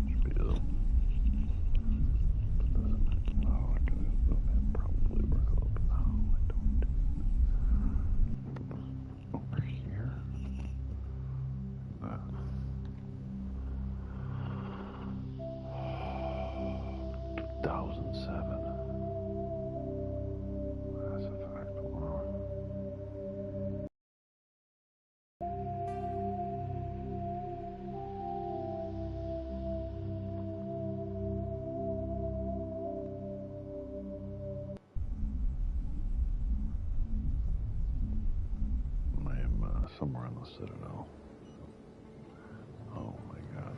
Should be the... Oh, it probably work a little bit. No, I don't. Over here? 2007. Mass Effect 1. I am somewhere in the Citadel. Oh my god.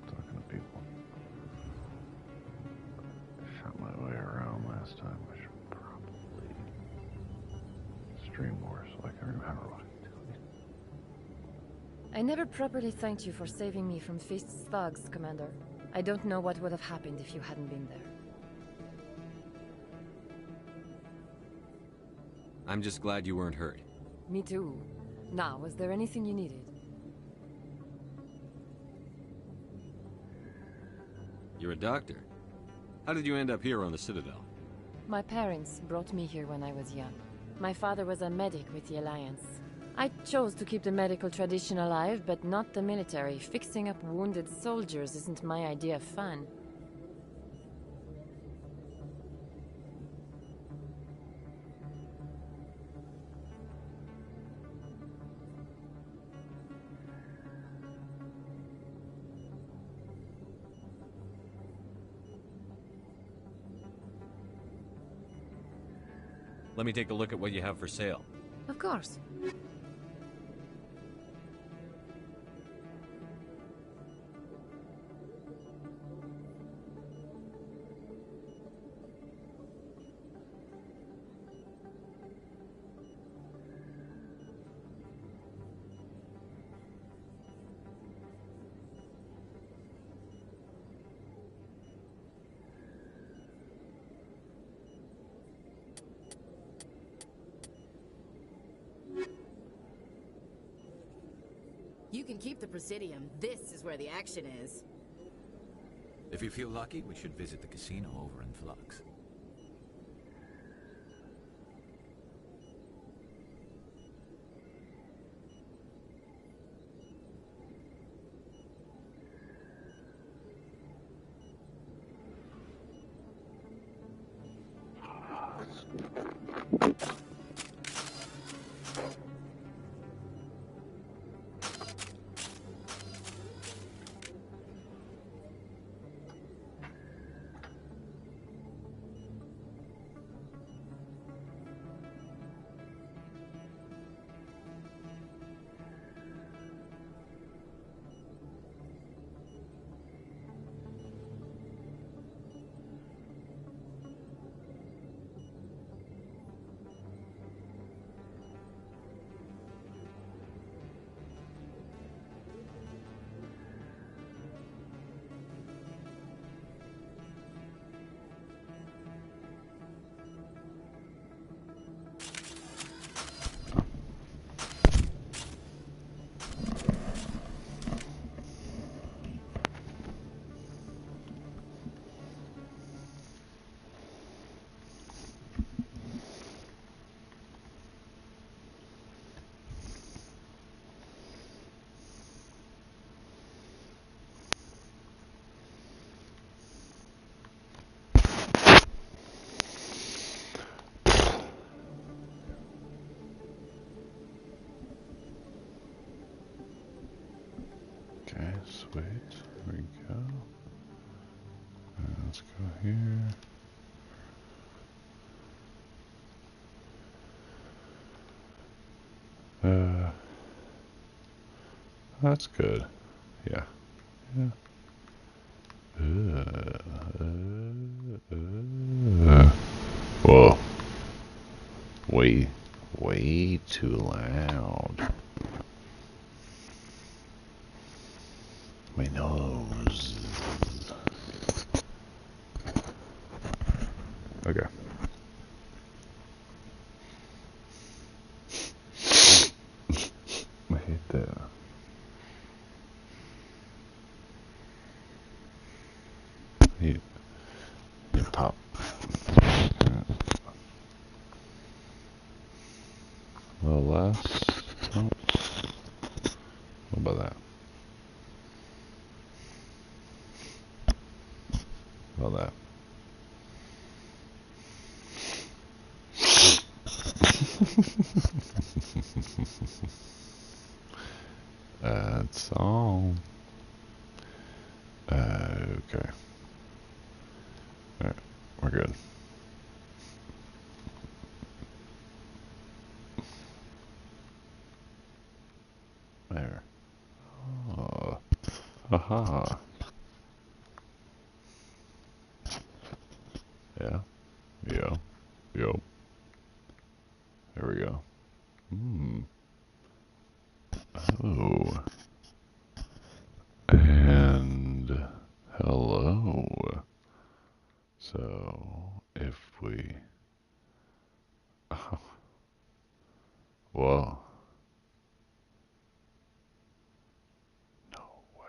Talking to people. Shot my way around last time. I should probably stream more so I can remember what I'm doing. I never properly thanked you for saving me from Feast's thugs, Commander. I don't know what would have happened if you hadn't been there. I'm just glad you weren't hurt. Me too. Now, was there anything you needed? You're a doctor. How did you end up here on the Citadel? My parents brought me here when I was young. My father was a medic with the Alliance. I chose to keep the medical tradition alive, but not the military. Fixing up wounded soldiers isn't my idea of fun. Let me take a look at what you have for sale. Of course. You can keep the Presidium. This is where the action is. If you feel lucky, we should visit the casino over in Flux. Okay, sweet. Here we go. Let's go here. That's good. Yeah. Yeah. Whoa. Way too loud. My nose. Okay. I hate that. less. Oh. What about that? What about that? That's all. Okay. Alright, we're good. There. Oh. Aha. Yeah. Yeah. Yo. There we go. Hmm. Oh. And hello. So if we oh, whoa. No way.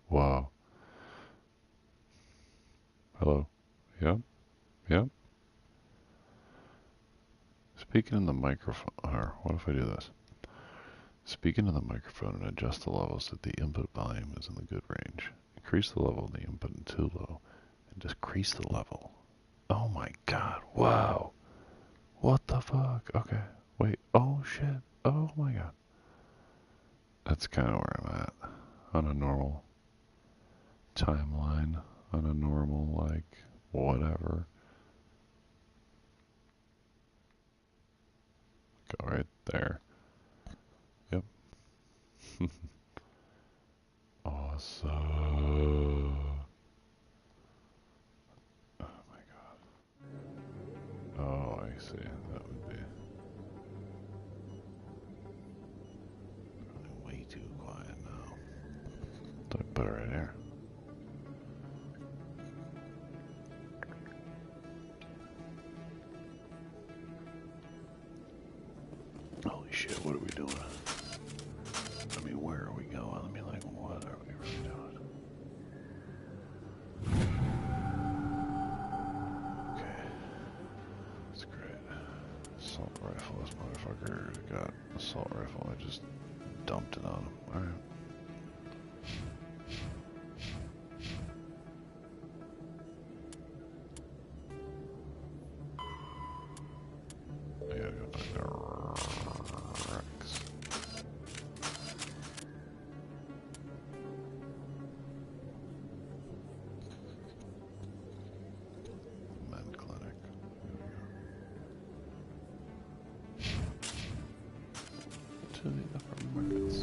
Whoa. Hello. Yep. Yep. Speaking in the microphone, or what if I do this? Speak into the microphone and adjust the levels so that the input volume is in the good range. Increase the level of the input too low and decrease the level. Oh my god, wow. What the fuck? Okay, wait, oh shit, oh my god. That's kind of where I'm at on a normal timeline, on a normal, like, whatever. Go right there. Yep. Awesome. Oh my god. Oh, I see. That would be way too quiet now. So I put it right here. Holy shit, what are we doing? I mean, where are we going? I mean, like, what are we really doing? Okay. That's great. Assault rifle, this motherfucker got assault rifle. I just dumped it on him. Alright. I gotta go back to Rex. Men clinic. To the upper markets.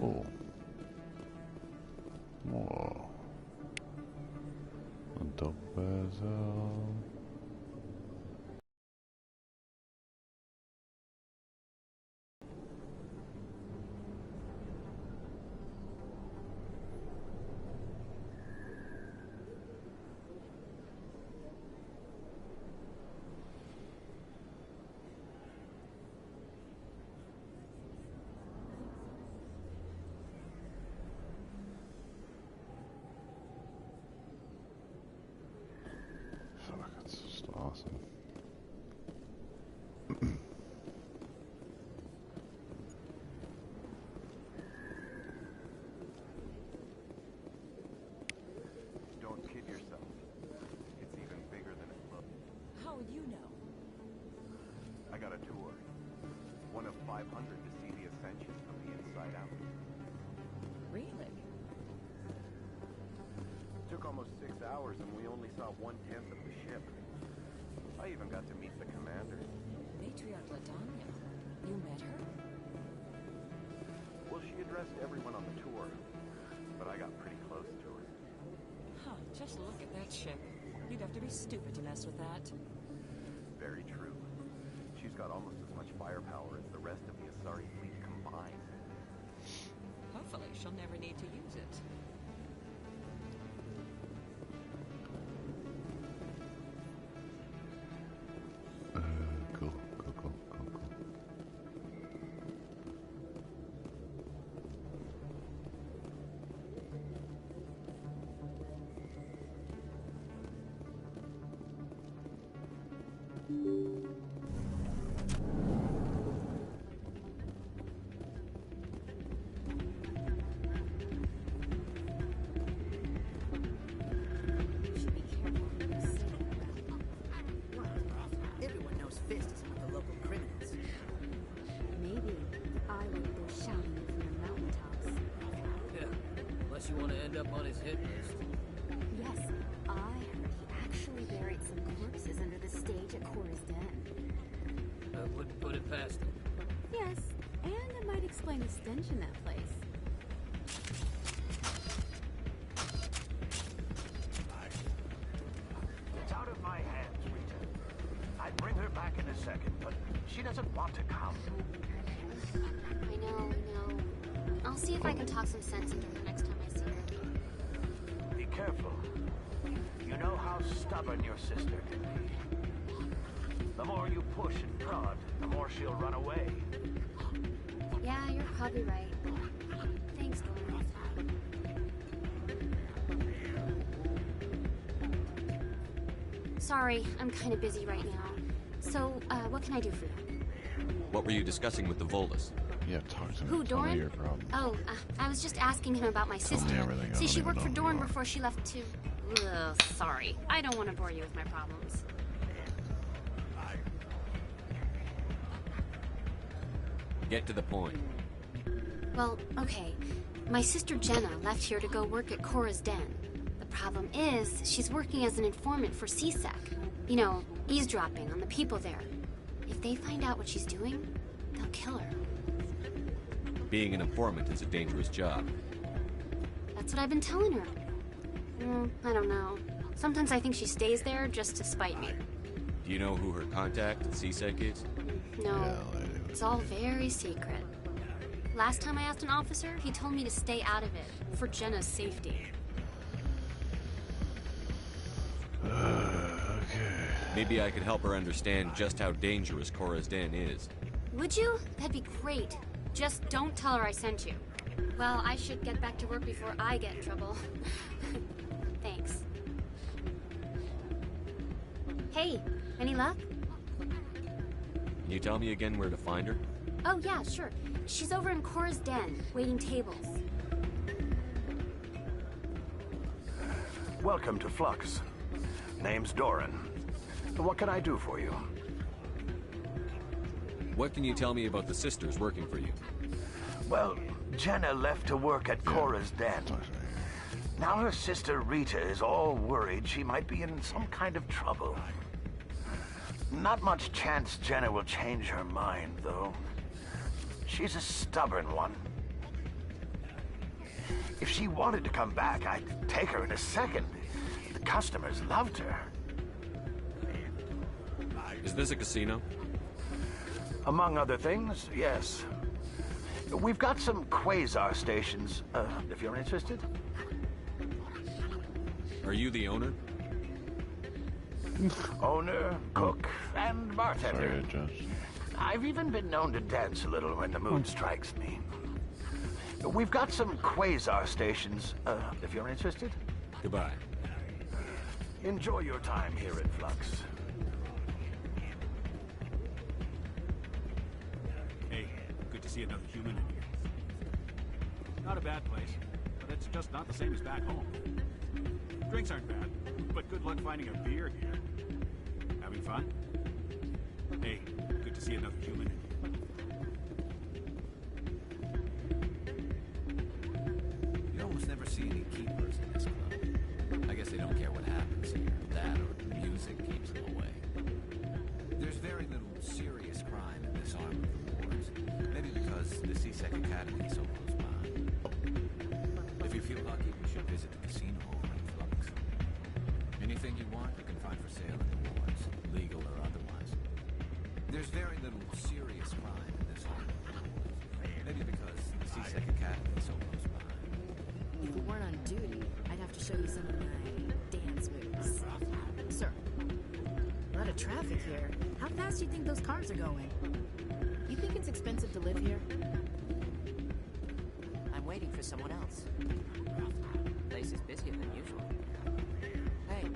Oh. Whoa. A dope as hell. Fuck, that's just awesome. Don't kid yourself. It's even bigger than it looks. How would you know? I got a tour. One of 500 to see the Ascension from the inside out. Really? Took almost 6 hours and we only saw 1/10 of the ship. I even got to meet the commander. Matriarch Latanya. You met her? Well, she addressed everyone on the tour, but I got pretty close to her. Huh, just look at that ship. You'd have to be stupid to mess with that. Very true. She's got almost as much firepower as the rest of the Asari fleet combined. Hopefully she'll never need to use it. Cool, cool, cool, cool, cool. fists with the local criminals. Maybe I like their shouting from the mountaintops. Yeah, unless you want to end up on his hit list. Yes, I heard he actually buried some corpses under the stage at Cora's Den. I wouldn't put it past him. Yes, and it might explain the stench in that place. It's out of my hands, Rita. I'd bring her back in a second, but she doesn't want to come. I know. I'll see if I can talk some sense into her next time I see her. Be careful. You know how stubborn your sister can be. The more you push and prod, the more she'll run away. Yeah, you're probably right. Thanks, Dora. Sorry, I'm kind of busy right now. So, what can I do for you? What were you discussing with the Volus? Yeah, talk to me. Who, Tell me Doran? your problem. Oh, I was just asking him about my Tell me sister. everything. I See, don't she even worked know for who you Doran are. before she left to... Ugh, sorry. I don't want to bore you with my problems. Get to the point. Well, okay. My sister Jenna left here to go work at Cora's Den. The problem is, she's working as an informant for CSEC. You know, eavesdropping on the people there. If they find out what she's doing, they'll kill her. Being an informant is a dangerous job. That's what I've been telling her. I don't know. Sometimes I think she stays there just to spite me. Do you know who her contact at CSEC is? No, Yeah, lady. it's all very secret. Last time I asked an officer, he told me to stay out of it, for Jenna's safety. Okay. Maybe I could help her understand just how dangerous Cora's Den is. Would you? That'd be great. Just don't tell her I sent you. Well, I should get back to work before I get in trouble. Thanks. Hey, any luck? Can you tell me again where to find her? Oh, yeah, sure. She's over in Cora's Den, waiting tables. Welcome to Flux. Name's Doran. What can I do for you? What can you tell me about the sisters working for you? Well, Jenna left to work at Cora's Den. Talk to me. Now her sister Rita is all worried she might be in some kind of trouble. Not much chance Jenna will change her mind, though. She's a stubborn one. If she wanted to come back, I'd take her in a second. The customers loved her. Is this a casino? Among other things, yes. We've got some quasar stations, if you're interested. Are you the owner? Owner, cook, and bartender. Sorry, Judge. I've even been known to dance a little when the mood strikes me. We've got some quasar stations, if you're interested. Goodbye. Enjoy your time here at Flux. Hey, good to see another human in here. Not a bad place, but it's just not the same as back home. Drinks aren't bad, but good luck finding a beer here. Having fun? Hey, good to see another human in here. You almost never see any keepers in this club. I guess they don't care what happens here. That or the music keeps them away. There's very little serious crime in this arm of the wars. Maybe because the CSEC Academy is so close by. If you feel lucky, we should visit the casino over in Flux. Anything you want, you can find for sale in the wards, legal or otherwise. There's very little serious crime in this arm of the wars. Maybe because the CSEC Academy is so close by. If we weren't on duty, I'd have to show you some of my dance moves. Sir, a lot of traffic here. How fast do you think those cars are going? You think it's expensive to live here? I'm waiting for someone else. Place is busier than usual. Hey.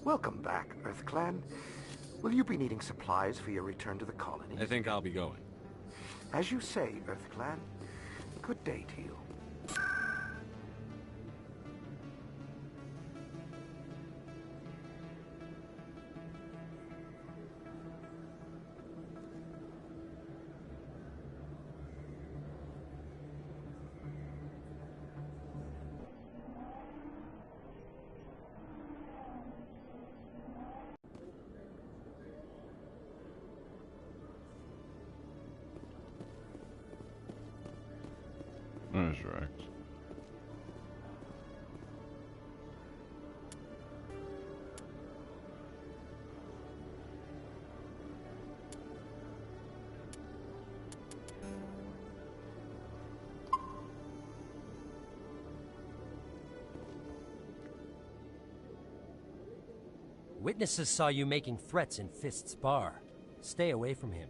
Welcome back, Earth Clan. Will you be needing supplies for your return to the colony? I think I'll be going. As you say, Earth Clan. Good day to you. There's Rex. Witnesses saw you making threats in Fist's bar. Stay away from him.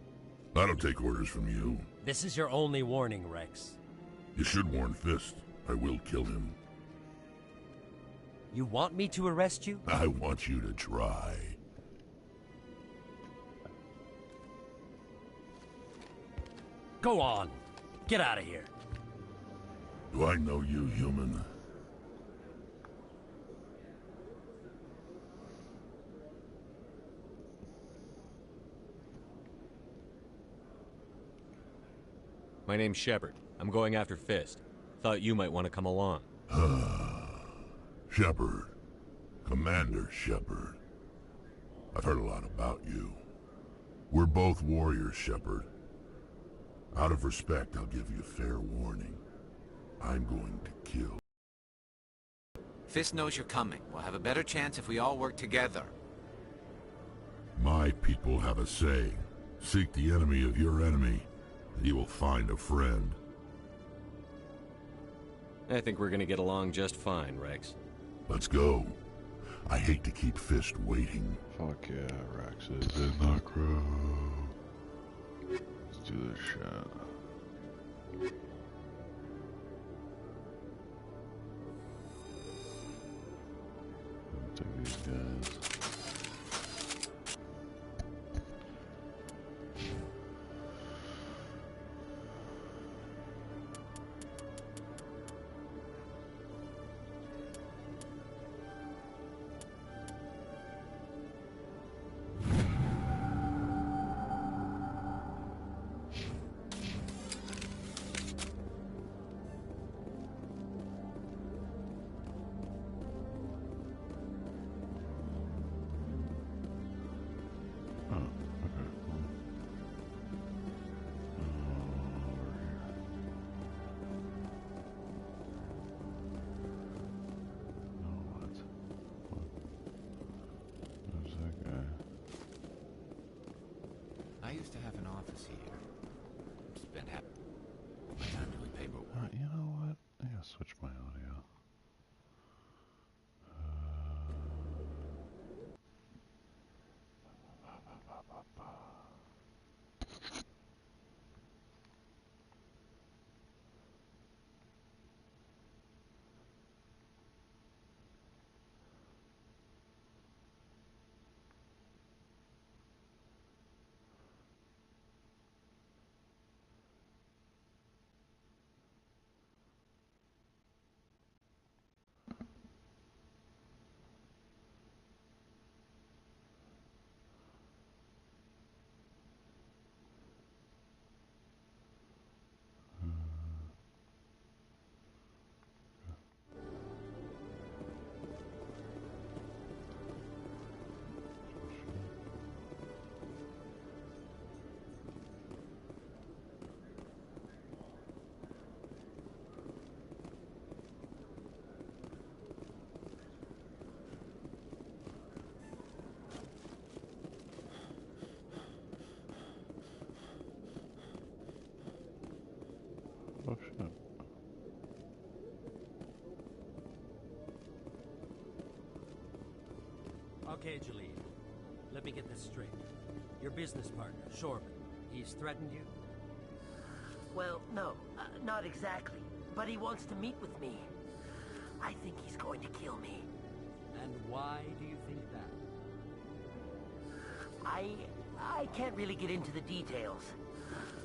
I don't take orders from you. This is your only warning, Rex. You should warn Fist. I will kill him. You want me to arrest you? I want you to try. Go on. Get out of here. Do I know you, human? My name's Shepard. I'm going after Fist. Thought you might want to come along. Shepard. Commander Shepard. I've heard a lot about you. We're both warriors, Shepard. Out of respect, I'll give you fair warning. I'm going to kill. Fist knows you're coming. We'll have a better chance if we all work together. My people have a saying. Seek the enemy of your enemy, and you will find a friend. I think we're gonna get along just fine, Rex. Let's go. I hate to keep Fist waiting. Fuck yeah, Rex is in the crew. Let's do this shit. Take these guys. I used to have an office here. Spent half my time doing paperwork. You know what? I gotta switch my audio. Oh shit. Okay, Jaleel. Let me get this straight. Your business partner, Shorman, he's threatened you? Well, no, not exactly. But he wants to meet with me. I think he's going to kill me. And why do you think that? I can't really get into the details.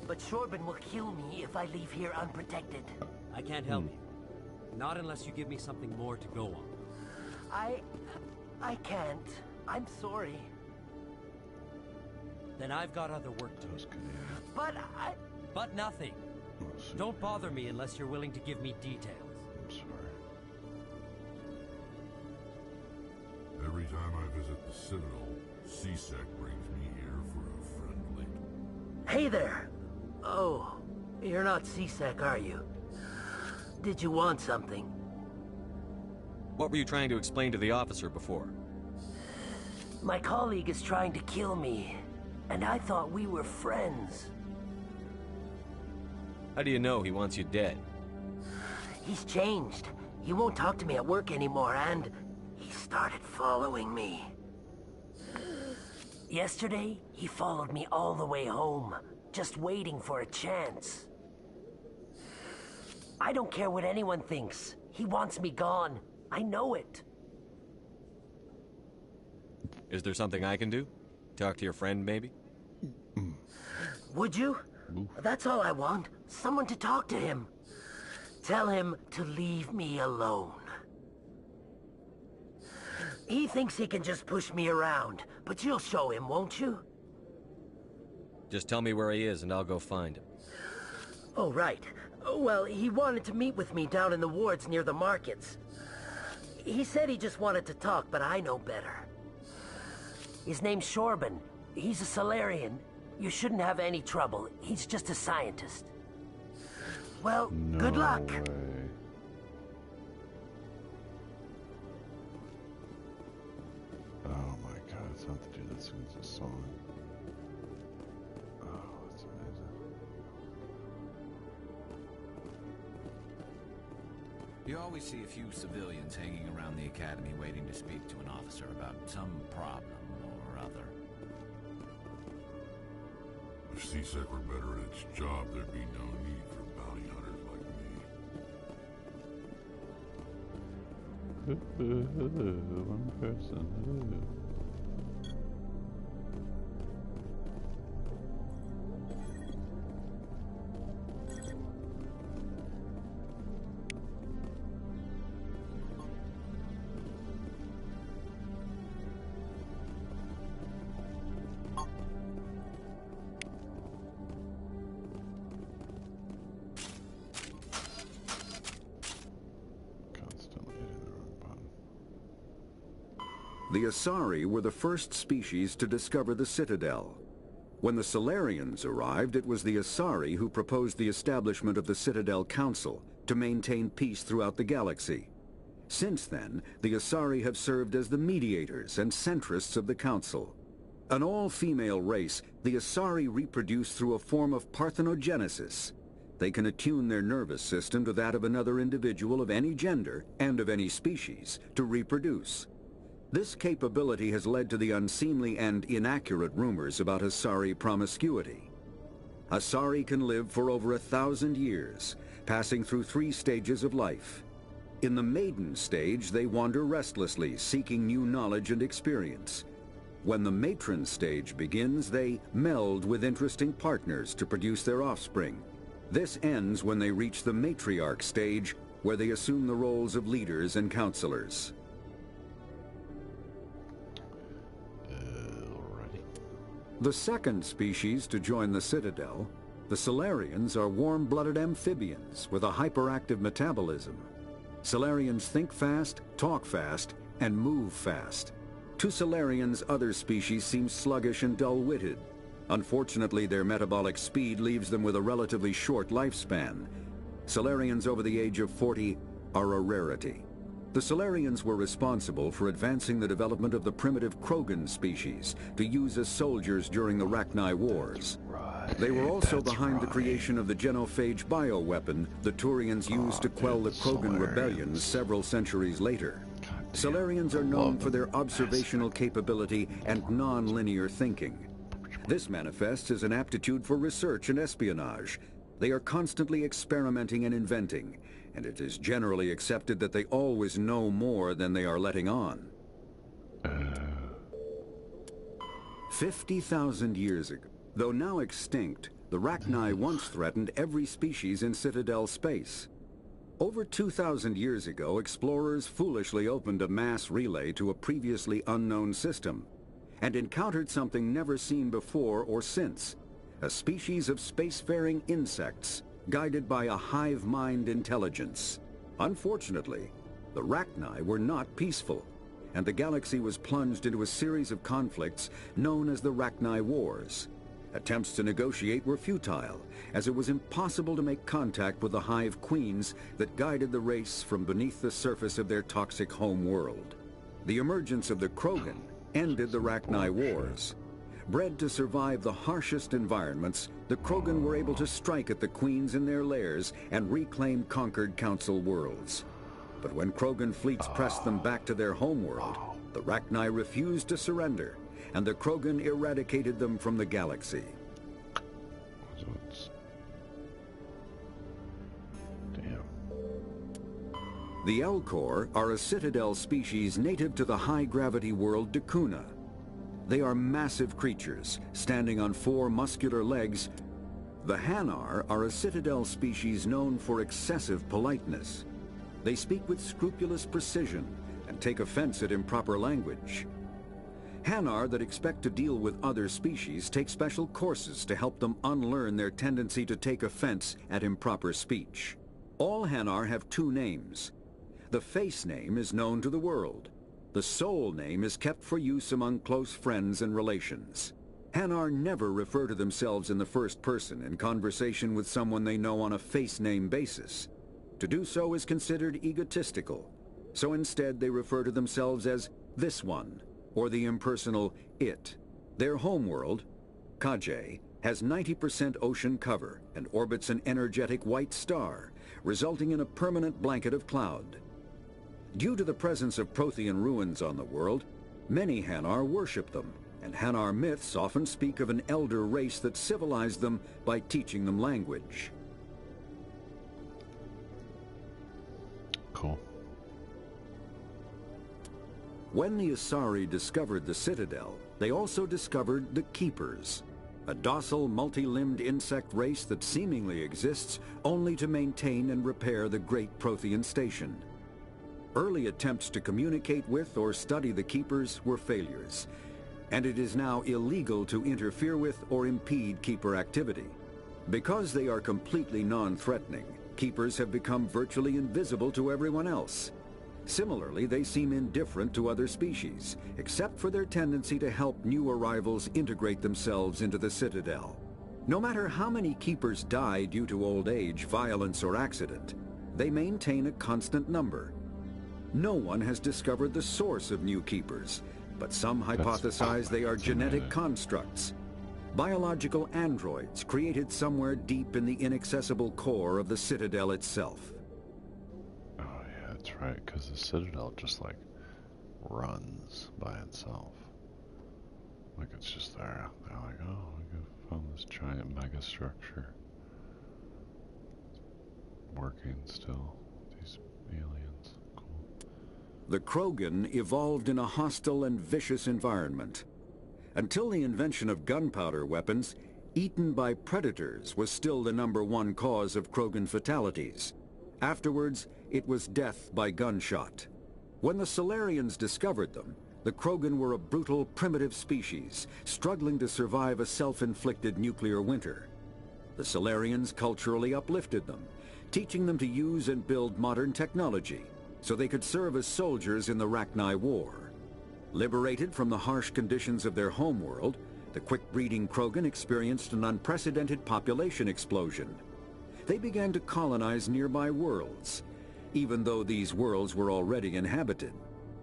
But Shorben will kill me if I leave here unprotected. I can't help you. Not unless you give me something more to go on. I can't. I'm sorry. Then I've got other work to do. But nothing. Don't bother me unless you're willing to give me details. I'm sorry. Every time I visit the Citadel, C-Sec brings me here for a friendly. Hey there! Oh, you're not C-Sec, are you? Did you want something? What were you trying to explain to the officer before? My colleague is trying to kill me, and I thought we were friends. How do you know he wants you dead? He's changed. He won't talk to me at work anymore, and he started following me. Yesterday, he followed me all the way home, just waiting for a chance. I don't care what anyone thinks. He wants me gone. I know it. Is there something I can do? Talk to your friend, maybe? Would you? That's all I want. Someone to talk to him. Tell him to leave me alone. He thinks he can just push me around, but you'll show him, won't you? Just tell me where he is and I'll go find him. Oh, right. Well, he wanted to meet with me down in the wards near the markets. He said he just wanted to talk, but I know better. His name's Shorben. He's a Solarian. You shouldn't have any trouble. He's just a scientist. Well, good luck. Way. Oh my god, it's not the dude that sings this song. Oh, that's amazing. You always see a few civilians hanging around the academy waiting to speak to an officer about some problem or other. If C-Sec were better at its job, there'd be no need for bounty hunters like me. One person. The Asari were the first species to discover the Citadel. When the Solarians arrived, it was the Asari who proposed the establishment of the Citadel Council to maintain peace throughout the galaxy. Since then, the Asari have served as the mediators and centrists of the Council. An all-female race, the Asari reproduce through a form of parthenogenesis. They can attune their nervous system to that of another individual of any gender and of any species to reproduce. This capability has led to the unseemly and inaccurate rumors about Asari promiscuity. Asari can live for over 1,000 years, passing through 3 stages of life. In the maiden stage, they wander restlessly, seeking new knowledge and experience. When the matron stage begins, they meld with interesting partners to produce their offspring. This ends when they reach the matriarch stage, where they assume the roles of leaders and counselors. The second species to join the Citadel, the Solarians, are warm-blooded amphibians with a hyperactive metabolism. Solarians think fast, talk fast, and move fast. To Solarians, other species seem sluggish and dull-witted. Unfortunately, their metabolic speed leaves them with a relatively short lifespan. Solarians over the age of 40 are a rarity. The Solarians were responsible for advancing the development of the primitive Krogan species to use as soldiers during the Rachni Wars. They were also behind the creation of the genophage bioweapon the Turians used to quell the Krogan rebellions several centuries later. Solarians are known for their observational capability and non-linear thinking. This manifests as an aptitude for research and espionage. They are constantly experimenting and inventing, and it is generally accepted that they always know more than they are letting on. 50,000 years ago. Though now extinct, the Rachni once threatened every species in Citadel space. Over 2,000 years ago, explorers foolishly opened a mass relay to a previously unknown system and encountered something never seen before or since, a species of spacefaring insects guided by a hive mind intelligence. Unfortunately, the Rachni were not peaceful, and the galaxy was plunged into a series of conflicts known as the Rachni Wars. Attempts to negotiate were futile, as it was impossible to make contact with the hive queens that guided the race from beneath the surface of their toxic home world. The emergence of the Krogan ended the Rachni Wars. Bred to survive the harshest environments, the Krogan were able to strike at the queens in their lairs and reclaim conquered Council worlds. But when Krogan fleets pressed them back to their homeworld, the Rachni refused to surrender, and the Krogan eradicated them from the galaxy. Damn. The Elcor are a Citadel species native to the high-gravity world Dakuna. They are massive creatures, standing on 4 muscular legs. The Hanar are a Citadel species known for excessive politeness. They speak with scrupulous precision and take offense at improper language. Hanar that expect to deal with other species take special courses to help them unlearn their tendency to take offense at improper speech. All Hanar have 2 names. The face name is known to the world. The soul name is kept for use among close friends and relations. Hanar never refer to themselves in the first person in conversation with someone they know on a face name basis. To do so is considered egotistical, so instead they refer to themselves as this one, or the impersonal it. Their homeworld, Kaje, has 90% ocean cover and orbits an energetic white star, resulting in a permanent blanket of cloud. Due to the presence of Prothean ruins on the world, many Hanar worship them, and Hanar myths often speak of an elder race that civilized them by teaching them language. Cool. When the Asari discovered the Citadel, they also discovered the Keepers, a docile, multi-limbed insect race that seemingly exists only to maintain and repair the Great Prothean Station. Early attempts to communicate with or study the Keepers were failures, and it is now illegal to interfere with or impede Keeper activity. Because they are completely non-threatening, Keepers have become virtually invisible to everyone else. Similarly, they seem indifferent to other species, except for their tendency to help new arrivals integrate themselves into the Citadel. No matter how many Keepers die due to old age, violence, or accident, they maintain a constant number. No one has discovered the source of new Keepers, but some hypothesize they are genetic constructs. Biological androids created somewhere deep in the inaccessible core of the Citadel itself. Oh yeah, that's right, because the Citadel just like runs by itself. Like it's just there. They're like, oh, we found this giant mega structure. Working still. These aliens. Cool. The Krogan evolved in a hostile and vicious environment. Until the invention of gunpowder weapons, eaten by predators was still the #1 cause of Krogan fatalities. Afterwards, it was death by gunshot. When the Solarians discovered them, the Krogan were a brutal, primitive species, struggling to survive a self-inflicted nuclear winter. The Solarians culturally uplifted them, teaching them to use and build modern technology, so they could serve as soldiers in the Rachni War. Liberated from the harsh conditions of their homeworld, the quick-breeding Krogan experienced an unprecedented population explosion. They began to colonize nearby worlds. Even though these worlds were already inhabited,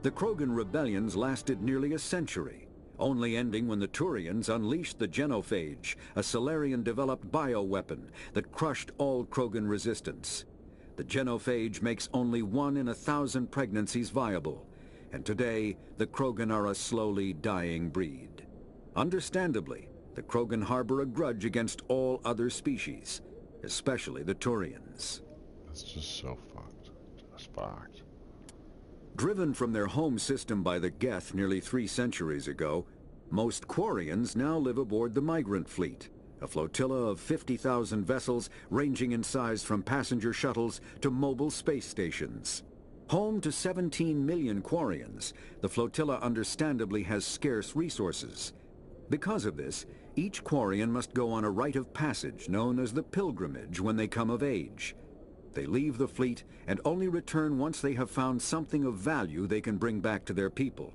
the Krogan rebellions lasted nearly a century, only ending when the Turians unleashed the Genophage, a Solarian-developed bioweapon that crushed all Krogan resistance. The Genophage makes only 1 in 1,000 pregnancies viable, and today the Krogan are a slowly dying breed. Understandably, the Krogan harbor a grudge against all other species, especially the Turians. That's just so fucked. Just fucked. Driven from their home system by the Geth nearly 3 centuries ago, Most Quarians now live aboard the migrant fleet, a flotilla of 50,000 vessels ranging in size from passenger shuttles to mobile space stations. Home to 17 million Quarians, the flotilla understandably has scarce resources. Because of this, each Quarian must go on a rite of passage known as the pilgrimage when they come of age. They leave the fleet and only return once they have found something of value they can bring back to their people.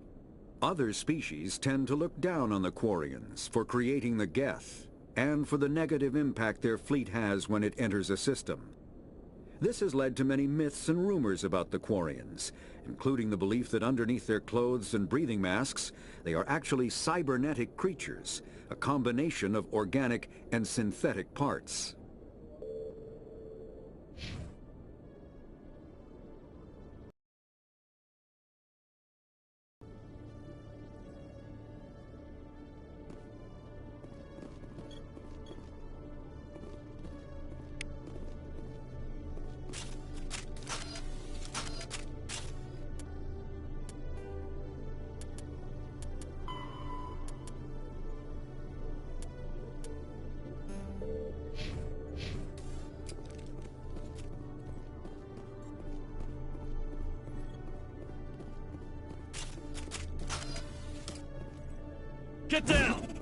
Other species tend to look down on the Quarians for creating the Geth and for the negative impact their fleet has when it enters a system. This has led to many myths and rumors about the Quarians, including the belief that underneath their clothes and breathing masks, they are actually cybernetic creatures, a combination of organic and synthetic parts. Get down!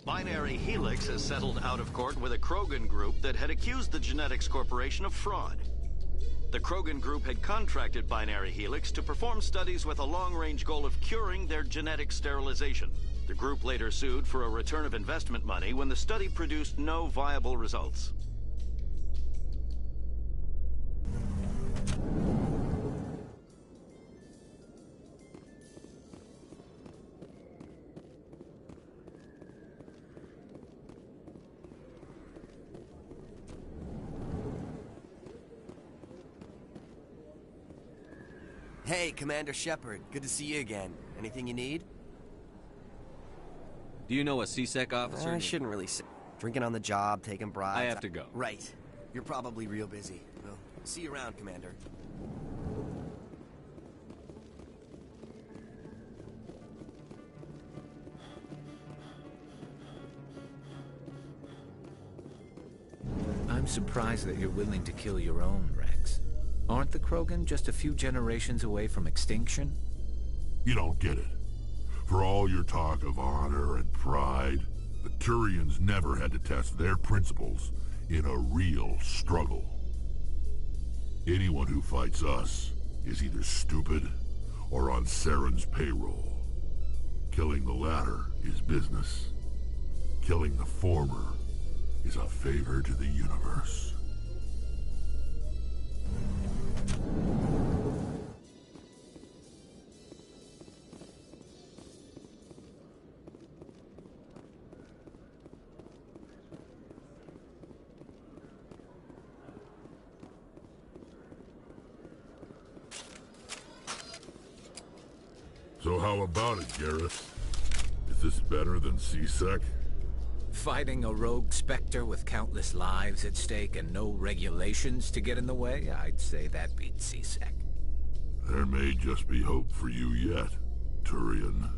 Binary Helix has settled out of court with a Krogan group that had accused the Genetics Corporation of fraud. The Krogan group had contracted Binary Helix to perform studies with a long-range goal of curing their genetic sterilization. The group later sued for a return of investment money when the study produced no viable results. Hey, Commander Shepard. Good to see you again. Anything you need? Do you know a CSEC officer? I shouldn't really say. Drinking on the job, taking bribes. I have to go. Right. You're probably real busy. Well, see you around, Commander. I'm surprised that you're willing to kill your own, Rex. Aren't the Krogan just a few generations away from extinction? You don't get it. For all your talk of honor and pride, the Turians never had to test their principles in a real struggle. Anyone who fights us is either stupid or on Saren's payroll. Killing the latter is business. Killing the former is a favor to the universe. So how about it, Gareth? Is this better than CSEC? Fighting a rogue Spectre with countless lives at stake and no regulations to get in the way? I'd say that beats CSEC. There may just be hope for you yet, Turian.